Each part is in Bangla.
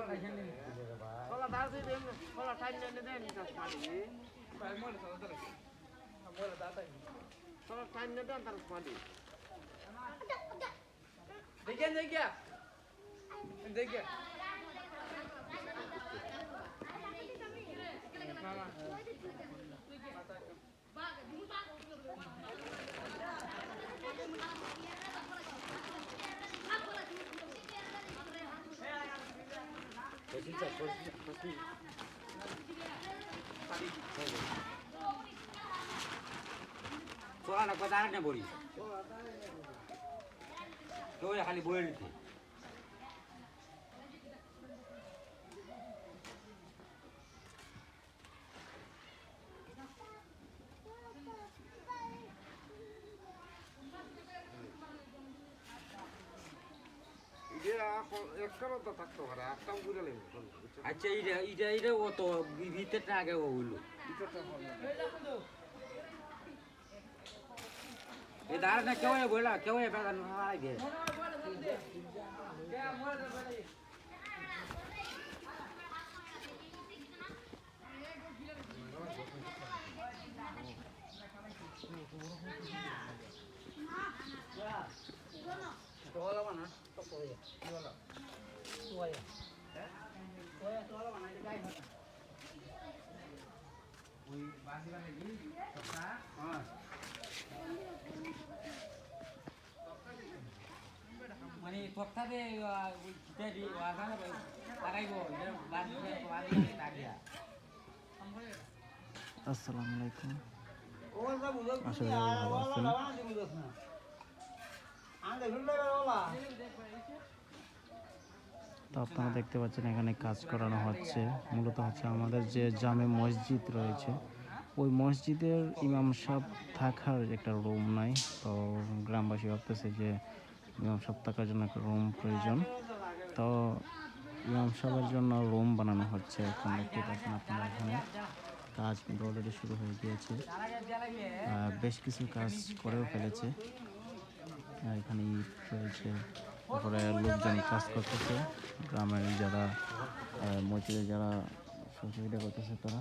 Kalau tadi dia, kalau tadi dia ni tak mandi. Kalau tadi dia tak mandi. देखिए soalnya aku tarik nih bori, tuh ya kali boleh nih. আচ্ছা এটা ও তো ভিতরটা আগে ও হইলো এ দাঁড়া না কেউ বললা কেউ বেড়া না আগে Tola mana? Toya. Tola. Toya. Toya tola mana itu guys. Ui, basi basi ni. Tokta. Ah. Mani tokta de kita di wahana lagai go. Dia basi tak dia. Assalamualaikum. Asal ভালো আছেন তো আপনারা দেখতে পাচ্ছেন এখানে কাজ করানো হচ্ছে মূলত হচ্ছে আমাদের যে জামে মসজিদ রয়েছে ওই মসজিদের ইমাম সাহেব থাকার একটা রুম নাই তো গ্রামবাসী ভাবতেছে যে ইমাম সাহেব থাকার জন্য একটা রুম প্রয়োজন তো ইমাম সাহেবের জন্য রুম বানানো হচ্ছে এখন দেখতে পাচ্ছেন আপনারা এখানে কাজ কিন্তু অলরেডি শুরু হয়ে গিয়েছে বেশ কিছু কাজ করেও ফেলেছে এখানে ইট রয়েছে তারপরে লোকজন কাজ করতেছে গ্রামের যারা মসজিদে যারা সহযোগিতা করতেছে তারা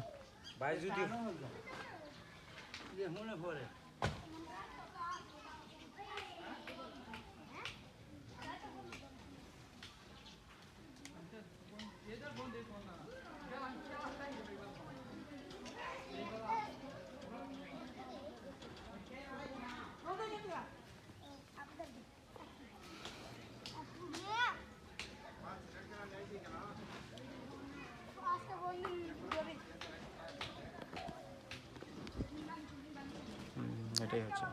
এটাই হচ্ছে